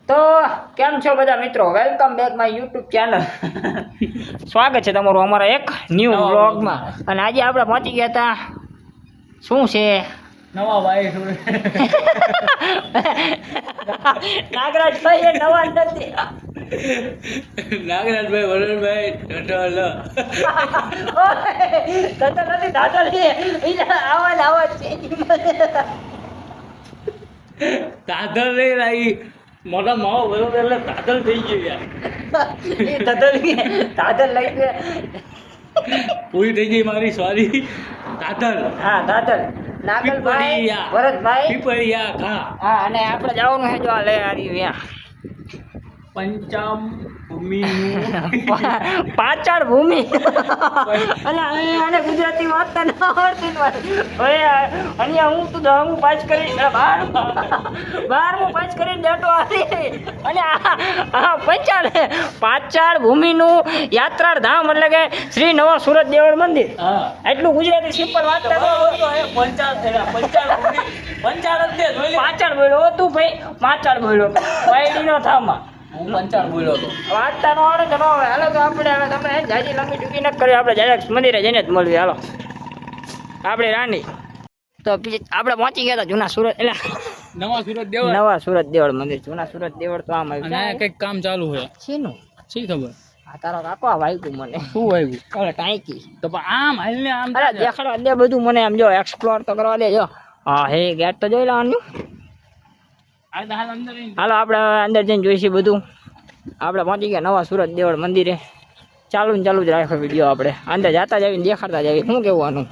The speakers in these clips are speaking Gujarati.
તો કેમ છો બધા મિત્રો, welcome back my YouTube channel. સ્વાગત છે તમારું અમારા એક ન્યૂ વ્લોગમાં. અને આજે આપણે પહોંચી ગયા હતા, શું છે નવા ભાઈ નાગરાજભાઈ એ નવા નથી. નાગરાજભાઈ વરુણભાઈ ટટોલ તતો નથી દાદા છે આવાજ છે તાતલ નહીં લાગી મોટા માવો બરોબર એટલે તાતલ થઈ ગયું યાર. એ દાદા લઈ ગયા. પૂરી થઈ ગઈ મારી સોરી. તાતલ હા દાદા નાગલભાઈ પીપળિયા. ભરતભાઈ પીપળિયા ઘા હા. અને આપણે જવાનું છે જો આ લે આ રહ્યું ત્યાં પંચામ ભૂમિનું પાછળ ભૂમિ. અને ગુજરાતી વાંચતા ના આવડતી ને હવે અહીંયા હું તો 10મું પાસ કરી 12મું પાસ કરીને બેઠો આવી. અને આ પાછળ ભૂમિનું યાત્રાધામ એટલે કે શ્રી નવા સુરત દેવળ મંદિર. હા એટલું ગુજરાતી સિમ્પલ વાંચતા પાછળ બોલ્યો તું ભાઈ, પાછળ બોલ્યો વાયડીનો થામા હું પંચાળ બોલ્યો હતો. વાંચતા નો આવડે તો ન આવે. હાલો તો આપણે હવે તમે જાજી લંબી ટૂંકી નથી કરી, આપણે ડાયરેક્ટ મંદિરે જઈને જ મળવી. હાલો આપણે રાણી તો આપણે પહોંચી ગયા હતા જૂના સુરત, એટલે નવા સુરત દેવળ. નવા સુરત દેવળ મંદિર. જૂના સુરત દેવળ તો આમ અને આ કંઈક કામ ચાલુ છે. શીનું શી ખબર આ તારો કાકો આ વાગ્યું મને શું આવ્યું? ઓલે ટાંકી. તો પણ આમ હાલને આમ અરે દેખાડવા દે બધું મને, આમ જો એક્સપ્લોર તો કરવા દે. જો હા હે ગેટ તો જોઈ લેવાનું. આ તો હાલ અંદર આવીને હાલો આપણે અંદર જઈને જોઈશું બધું. આપણે પહોંચી ગયા નવા સુરત દેવળ મંદિરે. ચાલુ ને ચાલુ જ રાખો વિડીયો. આપણે અંદર જતા જ આવીને દેખાડતા જ આવી. શું કહેવાનું?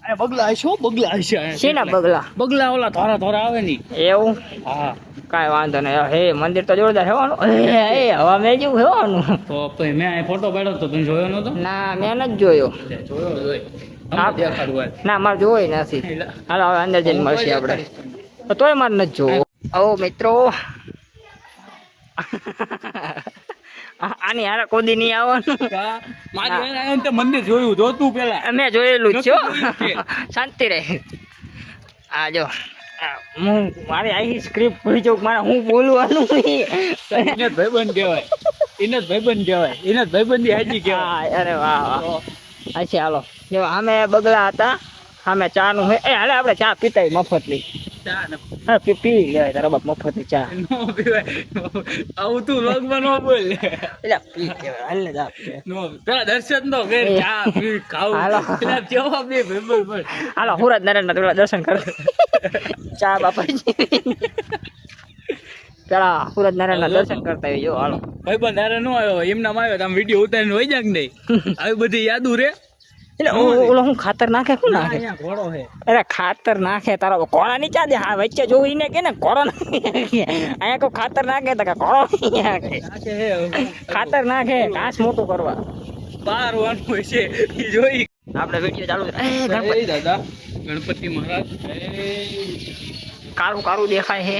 અરે બગલા હશે, બગલા હશે. શેના બગલા? બગલા ઓલા થોરા થોરા આવે ની. એવું હા કાંઈ વાંધો નહીં. હે મંદિર તો જોરદાર હેવાનું. એ હવા મેં જેવું હેવાનું. તો પછી મેં અહીં ફોટો પાડ્યો તો તમે જોયો નતો? ના મેં નથી જોયો. જોયો જોઈ હા. દેખાડવું ના મારે જોઈ નથી. હાલો હવે અંદર જઈને મળશે આપણે. તોય મારે નથી જોવો. ઓ મિત્રો આની હારે કોદી નહીં આવવાનું. મંદિર જોયું જોતું પેલા મેં જોયેલું જ છો. જોયેલું છે. શાંતિ રહે. આ જો હું મારી આખી સ્ક્રિપ્ટ ભૂલી જાઉં મારે હું બોલવાનું. એને ભાઈબંધ કહેવાય, એને જ ભાઈબંધ કહેવાય, એને જ ભાઈબંધી હાજી કહેવાય. હા અરે વાહ વાહ. અચ્છા હાલો જો અમે બગલા હતા. સામે ચા નું હે. એ હાલે આપણે ચા પીતા મફતની. હા પી લેવાય તારા બાપ મફતની ચા. નો પીવાય. આવું તું લોગમાં નો બોલ. એટલે પી લેવાય. હાલ ને જા પી. નો પેલા દર્શન તો કર, ચા પી ખાવું. હાલો. પેલા જવાબ દે ભાઈબંધ બોલ. હાલો સુરત નારાયણના પેલા દર્શન કરે. ચા બાપાજી પેલા સુરત નારાયણના દર્શન કરતા આવી. જો હાલો ભાઈબંધ હારે નો આવ્યો, એમનામ આવ્યો તો આમ વિડીયો ઉતારીને હોય જાક નહીં. આવી બધી યાદો રે. એટલે ઓલો હું ખાતર નાખે શું નાખે? અહીંયા ઘોડો છે. અરે ખાતર નાખે તારો કોળા ની ચા દે. હા વચ્ચે જોઈને કે ને કોળો અહીંયા કોઈ ખાતર નાખે તો કે કોળો નાખે. ખાતર નાખે ઘાસ મોટું કરવા. બાર વાનું હોય છે ઈ જોઈ. આપણે વિડીયો ચાલુ છે. એ ગણપતિ ગણપતિ દાદા, ગણપતિ મહારાજ. કાળું કાળું દેખાય છે.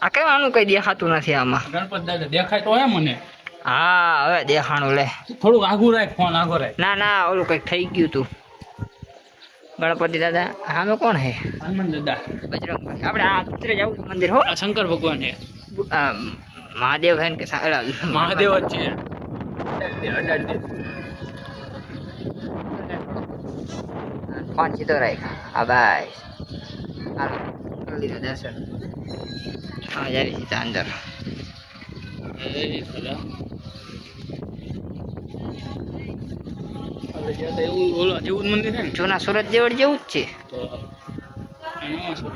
આ કેમ આનું કઈ દેખાતું નથી આમાં? ગણપતિ દાદા દેખાય તો હે મને. હા હવે દેખાણું લે. થોડુંક આગું રાખ, ફોન આગો રાખ. ના ના ઓલું કંઈક થઈ ગયું તું. ગણપતિ દાદા આમે કોણ હે? હનુમાન દાદા. બજરંગબલી. આપણે આ ઉતરે જવું મંદિર હો. આ શંકર ભગવાન છે. આ મહાદેવ હે ને કે મહાદેવ જ છે. ફોન સીધો રાખ. હા ભાઈ હાલો કરી લીધા દર્શન. હા જાવી સીધા અંદર. એવું ઓલા જેવું જ મંદિર છે ને. જૂના સુરત જેવડ જેવું જ છે. તો એમાં શું?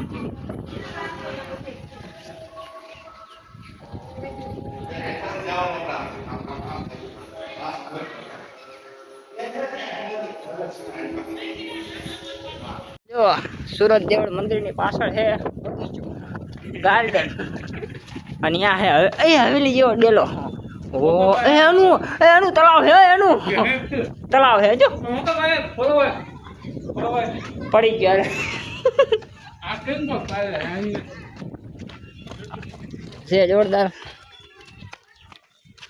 જો સુરત દેવળ મંદિર ની પાછળ છે ગાર્ડન. અને ત્યાં હે એ હવેલી જેવો ડેલો. ઓ એનું તળાવ છે. એનું તળાવ છે જો પડી ગયા. છે જોરદાર.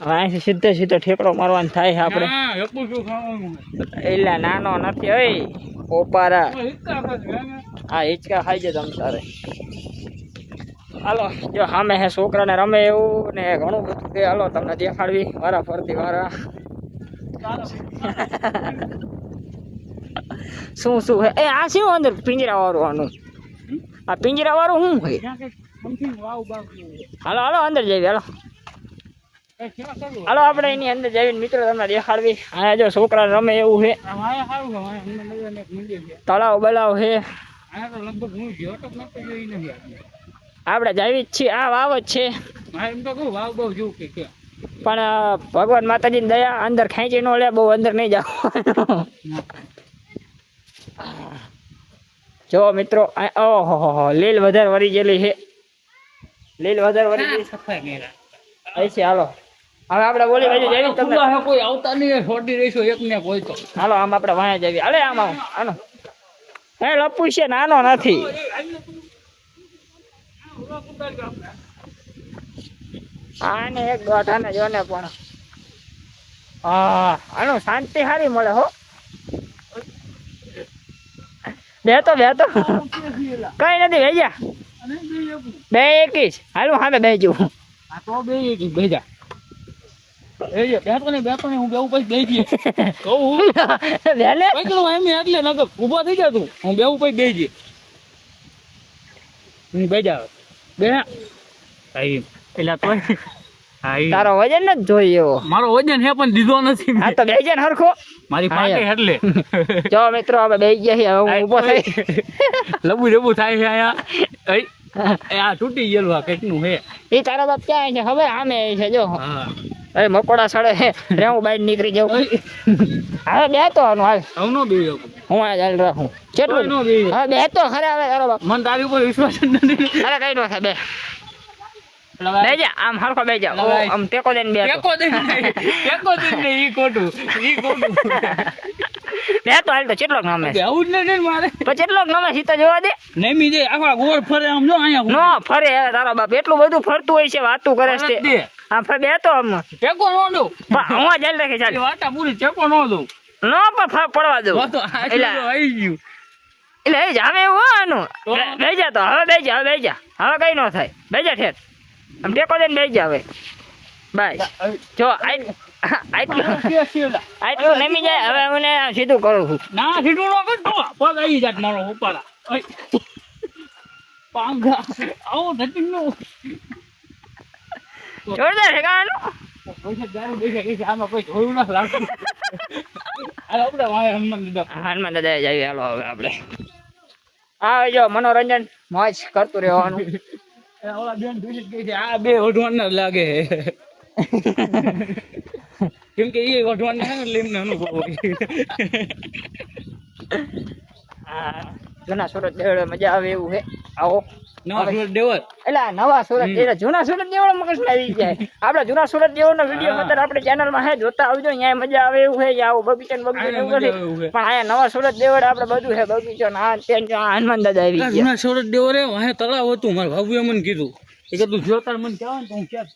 હવે અહીંથી સીધે સીધો ઠેકડો મારવાનો થાય છે આપણે. એટલે નાનો નથી. ઓય ઓપારા હા હિંચકા ખાઈ જાય તમ તારે. હાલો જો સામે હે છોકરાને રમે એવું ને ઘણું બધું છે. હાલો તમને દેખાડવી વારા ફરતી વારા શું શું હે. એ આ શું અંદર પિંજરા વાળું આનું આ પિંજરા વાળું શું હોય. હાલો હાલો અંદર જઈએ હાલો હાલો આપણે એની અંદર જઈને મિત્રો તમને દેખાડવી. અહીંયા જો છોકરા રમે એવું છે. તળાવ બલાવ છે આપણે જાવી જ છીએ. આ વાવ જ છે પણ ભગવાન માતાજીની દયા અંદર ખેંચી ન લે બહુ અંદર નહીં જાવ. જો મિત્રો ઓહો લીલ વધારે વરી ગયેલી છે. લીલ વધારે વરી ગઈ છે. હાલો હવે આપણે બોલી બાજુ જઈએ તમને કોઈ આવતા નહીં છોડી રહીશું એક ને કોઈ તો હાલો આમ આપણે વાયા જઈએ. હાલે આમ આનો હે લપુ છે નાનો નથી. આને એક ગોઠાને જો ને પણ હા આનો શાંતિ સારી મળે હો. બેતો બેતો કઈ નથી ભેજા બે એકી જ હાલું સામે બેજુ તો બે ભેજા બેતો ને હું બેવું પછી બેજી બેલે એમ એટલે નગર ઉભો થઈ જા તું હું બેવું પછી બેજી હું બેજા બે પેલા તો તારો વજન જ જોઈએ એવો. મારો વજન હે પણ દીધો નથી. હા તો બેજે ને હરખો મારી પાસે એટલે જો મિત્રો હવે બેસી ગયા છીએ. હવે હું ઊભો થઈ લબુ થાય છે આયા આ તૂટી ગયેલું આ કંઈકનું હે. એ તારા બાપ ક્યાં છે હવે આમે છે જો. હા અરે મકોડા સડે રેવું બહાર નીકળી જાઉં. હવે બેતો આનું હાલ હું નો બે હું આ ચાલ રાખું કેટલું હવે બેતો ખરે હવે તારો બાપ મને તારી ઉપર વિશ્વાસ જ નથી. અરે કઈ નો થાય બે બેજા આમ હરખો બેજા આમ ટેકો દઈને બે ટેકો દે ઈ ખોટું બે તો હાલ તો કેટલોક નામે આવું જ નહીં મારે તો કેટલોક નામે સીતા જોવા દે નહીં મી દે આખા ગોળ ફરે આમ જો અહીંયા નો ફરે તારો બાપ એટલું બધું ફરતું હોય છે વાતું કરે છે આમ ફરે બે તો આમ ટેકો નો દઉં હું જલ રાખી ચાલ વાટા પૂરી ટેકો નો દઉં નો પણ પડવા દઉં એટલે આવી ગયું એટલે એ જ હવે એવું આનું બેજા તો હવે બેજા હવે કઈ નો થાય બેજા ઠેર આમ ટેકો દઈને બેજા હવે બાય જો આટલું નમી જાય હવે મને સીધું કરું છું. ના સીધું નો કર તો પગ આવી જાત મારો ઉપાડા પાંગા આવો ધટી નો જોરદાર છે ગાનું પૈસા દારૂ દેખે આમાં કોઈ જોયું ના લાગતું. હાલો આપણે વાય હનુમાન દાદા જઈએ. હાલો હવે આપણે આવે જો મનોરંજન મોજ કરતું રહેવાનું. ઓલા બેન દુષિત ગઈ છે આ બે ઓઢવાન ના લાગે કેમ કે એ ઓઢવાન ના લેમને અનુભવ હોય. હા જૂના સુરત દેવળે મજા આવે એવું છે. આવો નવા સુરત દેવળ એટલે નવા સુરત એટલે જૂના સુરત દેવળ મગજ આવી જાય. આપણે જૂના સુરત દેવળ નો વિડીયો અત્યારે આપણે ચેનલ માં હે જોતા આવજો. અહીંયા મજા આવે એવું છે. આવો બગીચો એવું નથી પણ અહીંયા નવા સુરત દેવળ આપણે બધું છે બગીચો ના હનુમાન દાદા આવી ગયા. જૂના સુરત દેવળ વાહે તળાવ હતું મારા ભાભુએ મને કીધું એ કે તું જોતાર મને કહેવાય ને તો હું ક્યાં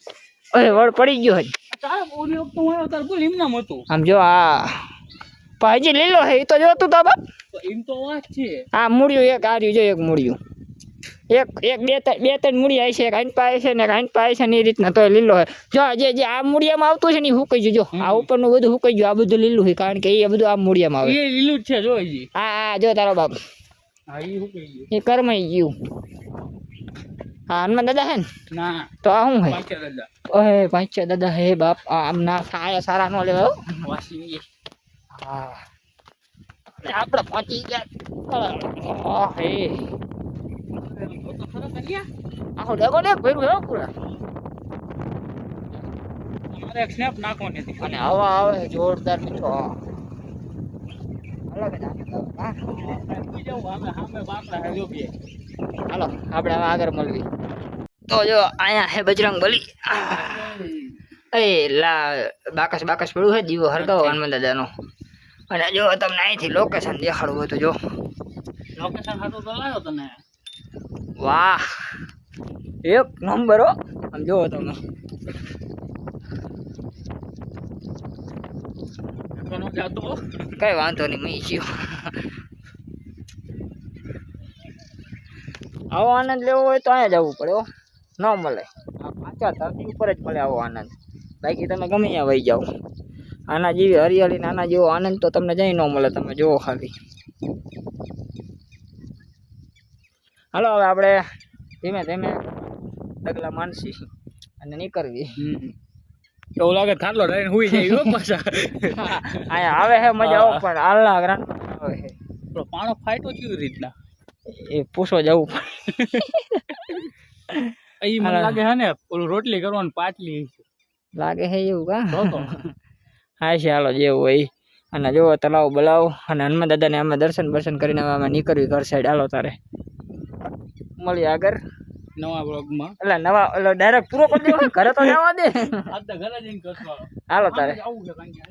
અરે વળ પડી ગયો હજી તારે ઓલી વખત હું આવ્યો તાર બોલ એમનામ હતું આમ જો આ હજી લીલો છે એ તો જોતું તો બાપ એમ તો વાત છે. આ મૂળ્યું એક આર્યું જો એક મૂળ્યું એક બે ત્રણ મૂળી આવી છે. એક આઈન પાય છે ને એક આઈન પાય છે ને એ રીતના તો લીલો છે. જો જે આ મૂળિયામાં આવતું છે ને એ હુકાઈ ગયું. જો આ ઉપરનું બધું હુકાઈ ગયું. આ બધું લીલું છે કારણ કે એ બધું આ મૂળિયામાં આવે. એ લીલું જ છે જો હજી. હા જો તારો બાપ હા એ હુકાઈ ગયું એ કરમાઈ ગયું. હા હનુમાન દાદા હે ને ના તો આ શું હે પાછા દાદા ઓહે પાંચ દાદા હે બાપ આમ ના સાયા સારા નો લેવા વાસી હા આપણે પહોંચી ગયા. હે આખો ડગો ને ભર્યું હે પૂરા. મારે એક સ્નેપ નાખવાની હતી અને હવા આવે જોરદાર મીઠો. હાલો આપણે હવે આગળ મળવી. તો જો અહીંયા હે બજરંગ બલી. એ લા બાકસ પડ્યું છે દીવો હરગાવો હનુમાન દાદાનો. અને જો તમને અહીંથી લોકેશન દેખાડવું હોય તો જો લોકેશન હાટું તો લાવ્યો તને. વાહ એક નંબર હો. આમ જોવો તમે કઈ વાંધો નહીં મી છીએ. આવો આનંદ લેવો હોય તો અહીંયા જવું પડે હો. ન મળે. આ પાછા ધરતી ઉપર જ મળે આવો આનંદ. બાકી તમે ગમે ત્યાં વહી જાઓ, આના જેવી હરિયાળી આના જેવો આનંદ તો તમને જઈ ન મળે. તમે જુઓ ખાલી. હાલો હવે આપણે ધીમે ધીમે ડગલા માનસી અને નીકળવી. એવું લાગે થાટલો લઈને હુઈ જાય હો પાછા. અહીંયા આવે છે મજા આવો, પણ હાલના ગ્રાન્ડ આવે છે. તો પાણો ફાઈટો કેવી રીતના એ પૂછો જવું એ મને લાગે છે ને ઓલું રોટલી કરવાનું પાટલી લાગે છે એવું કા. તો હા છે, હાલો જેવું હોય. અને જો તલાવ બલાવ અને હનુમાન દાદાને અમે દર્શન બર્શન કરીને હવે અમે નીકળવી ઘર સાઈડ. હાલો તારે મળીએ આગળ નવા બ્લોગમાં. એટલે નવા એટલે ડાયરેક્ટ પૂરો કરી દેવો, ઘરે તો જવા દે. આજ તો ઘરે જઈને કરશું. હાલો તારે આવું છે કાંઈ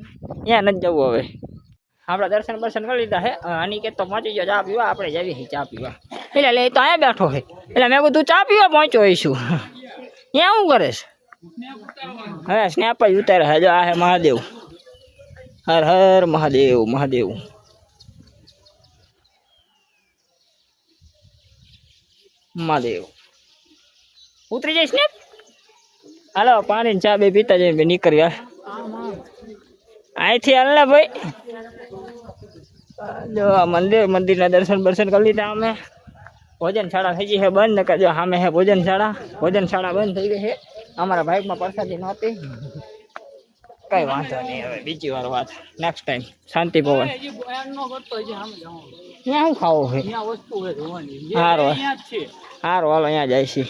ત્યાં નથી જવું હવે. આપણે દર્શન બર્શન કરી લીધા હે. આની કે તો પહોંચી ગયો ચા પીવા. આપણે જઈએ છીએ ચા પીવા. એટલે લે તો અહીંયા બેઠો છે. એટલે મેં કીધું તું ચા પીવા પહોંચ્યો હોઈશું. ત્યાં શું કરે છે? હવે સ્નેપ જ ઉતારે છે. જો આ હે મહાદેવ. હર હર મહાદેવ મહાદેવ. મહાદેવ ઉતરી જાય સ્નેપ. હાલો પાણી ચા બે પીતા જઈને નીકળ્યા અહીંથી. હાલ ને ભાઈ, જો મંદિરના દર્શન બર્શન કરી લીધા અમે. ભોજનશાળા થઈ ગઈ છે બંધ. નકર જો સામે છે ભોજનશાળા બંધ થઈ ગઈ છે. અમારા બાઇકમાં પ્રસાદી નહોતી. કઈ વાંધો નહીં, હવે બીજી વાર વાત નેક્સ્ટ ટાઈમ. શાંતિ પવન ત્યાં શું ખાવું છે? સારું સારું હાલો અહીંયા જાય છે.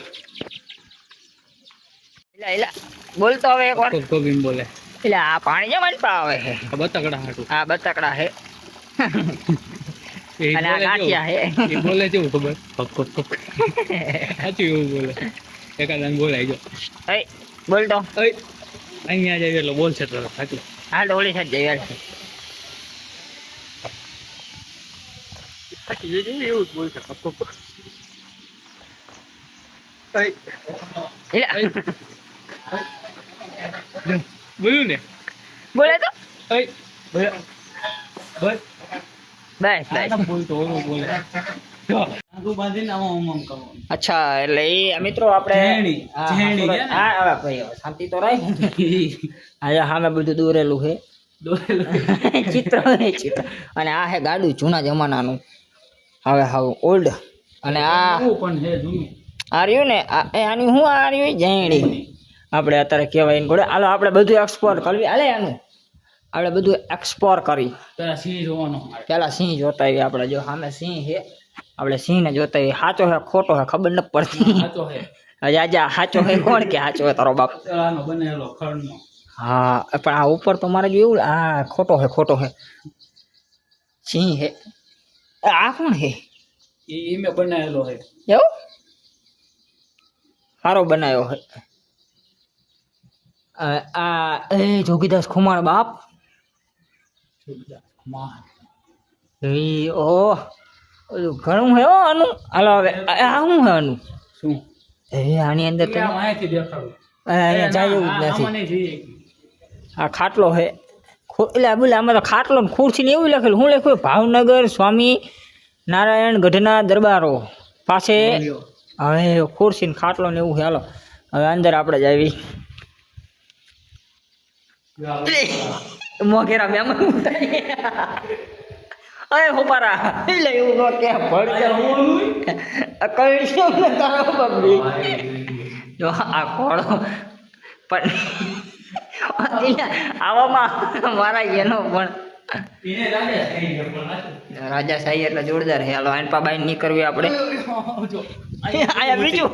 બોલતો હવે એક વાર ગોવિંદ બોલે. એટલે આ પાણી જે મનપા આવે છે. બતકડા હાટું. આ બતકડા છે અને આ ગાંઠિયા છે. એ બોલે કેવું ખબર? સાચું એવું બોલે. એકાદ બોલાય જો બોલતો અહીંયા જાય એટલે બોલશે તો સાચું. હા ડોળી સાઈડ જઈ એવું જ બોલશે. બોલ્યું ને બોલે તો બસ બસ બોલતો ઓલું બોલે. અચ્છા, એટલે એ મિત્રો આપણે શાંતિ તો રહી. આજે સામે બધું દોરેલું છે, ચિત્ર અને આ હે ગાડું જૂના જમાનાનું. હવે હવે ઓલ્ડ. અને આ રહ્યું ને આની હું આ રહ્યું જૈણી આપણે અત્યારે કહેવાય ને ઘોડે. હાલો આપણે બધું એક્સપ્લોર કરવી. હાલે આનું આપણે બધું એક્સપ્લોર કરી. પેલા સિંહ જોતા આવીએ આપણે. જો સામે સિંહ છે, આપણે સિંહને જોતા આવીએ. સાચો હે ખોટો હે ખબર નથી પડતી. હજી આજે સાચો હે કોણ કે સાચો હે તારો બાપ? હા પણ આ ઉપર તો મારે જો એવું આ ખોટો હે સિંહ હે. આ કોણ હે? મેં બનાવેલો હે. એવું સારો બનાવ્યો હે. આ એ જોગીદાસ ખુમાર બાપ. ઓહ ઘણું હે આનું. હાલો હવે આ શું હે આનું? શું આની અંદર તો માહિતી દેખાડું. અહીંયા જાય એવું જ નથી. આ ખાટલો હે. એટલે બોલે આમાં તો ખાટલો ને ખુરશી ને એવું લખેલું. શું લખ્યું? ભાવનગર સ્વામી નારાયણ ગઢના દરબારો પાસે હવે ખુરશી ને ખાટલો ને એવું છે. હાલો હવે અંદર આપણે જ આવી. મોઘેરા મહેમાન અરે હોપારા એટલે એવું નો કે જો આ ઘોડો પણ આવામાં મારા એનો પણ રાજા સાહી એટલે જોરદાર છે. હાલો આનપા બાઈ નીકળવી આપણે. આયા બીજું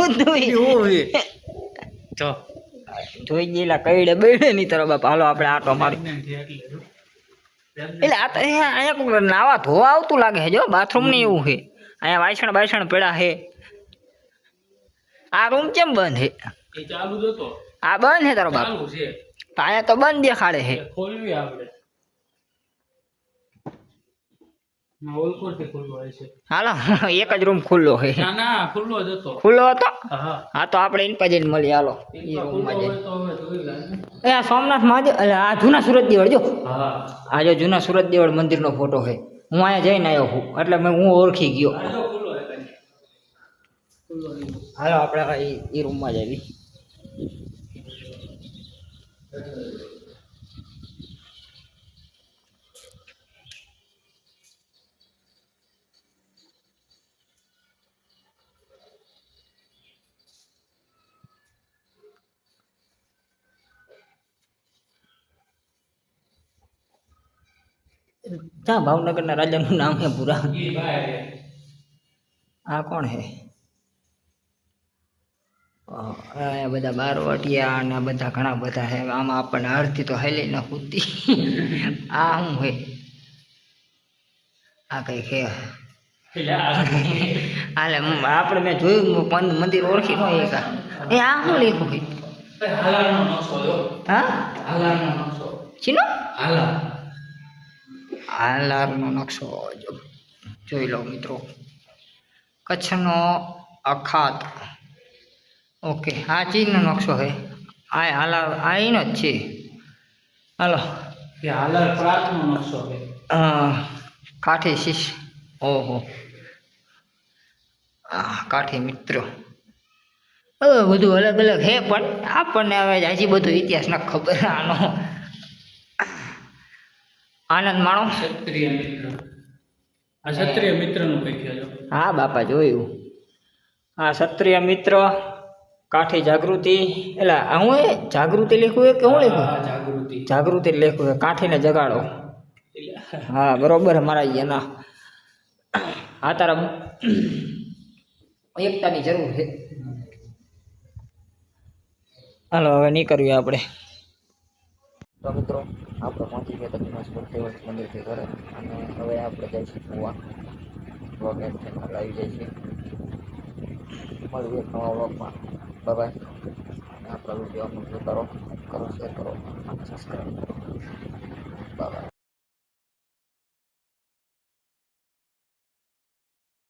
જોઈ ગયેલા કઈડે બેડે નહીં તારો બાપ. હાલો આપણે આટો મારી. એટલે આ તો અહીંયા કોઈ નાવા ધોવા આવતું લાગે છે. જો બાથરૂમ ને એવું છે. અહીંયા વાસણ પડ્યા છે. આ રૂમ કેમ બંધ છે? આ બંધ છે તારો બાપ. અહીંયા તો બંધ દેખાડે છે. હાલો એક જ રૂમ ખુલ્લો છે. ખુલ્લો હતો. હા તો આપણે એની પાસે મળીએ. હાલો એ રૂમમાં જઈએ. આ સોમનાથ મહાદેવ એટલે આ જૂના સુરત દેવળ. જો આ જો જૂના સુરત દેવળ મંદિરનો ફોટો છે. હું અહીંયા જઈને આવ્યો છું એટલે હું ઓળખી ગયો. હાલો આપણે એ રૂમમાં જઈએ. ત્યાં ભાવનગરના રાજાનું નામ છે પૂરા. આ કોણ હે? આ બધા બારવટિયા અને બધા ઘણા બધા હે. આમાં આપણને અડધી તો હેલી ન પૂતી. આ શું હે? આ કઈ હે? હાલે આપણે મેં જોયું મંદિર ઓળખી ન એકા. એ આ શું લખ્યું હે? હા ચીનો હાલારનો નકશો જોઈ લો મિત્રો. કચ્છનો અખાત. ઓકે આ ચીનનો નકશો છે. આ હાલાર આ એનો જ છે. હાલો હાલર પ્રાંતનો નકશો છે. કાઠી શીશ. ઓહો કાઠી મિત્રો. હવે બધું અલગ અલગ હે પણ આપણને હવે હજી બધું ઇતિહાસ ન ખબર. આનો આનંદ માણો. ક્ષત્રિય મિત્ર. આ ક્ષત્રિય મિત્રનું કઈ કહેજો. હા બાપા જોયું. આ ક્ષત્રિય મિત્ર કાઠી જાગૃતિ. એટલે હું એ જાગૃતિ લખ્યું હે કે હું લખ્યું? જાગૃતિ. જાગૃતિ લખ્યું હે. કાઠીને જગાડો. હા બરોબર મારા એના. આ તારા એકતાની જરૂર છે. હાલો હવે નહીં કરવી આપણે. તો મિત્રો આપણે પહોંચી ગયા તકલીફ મંદિરથી ઘરે. અને હવે આપણે જઈશું ગોવા. વ્લોગ એન્ડ ચેનલ આવી જાય છે. મળીએ નવા વ્લોગમાં. બાય. અને આપણા વિડીયો અમને કરો શેર કરો અને સબસ્ક્રાઈબ કરો. બાય.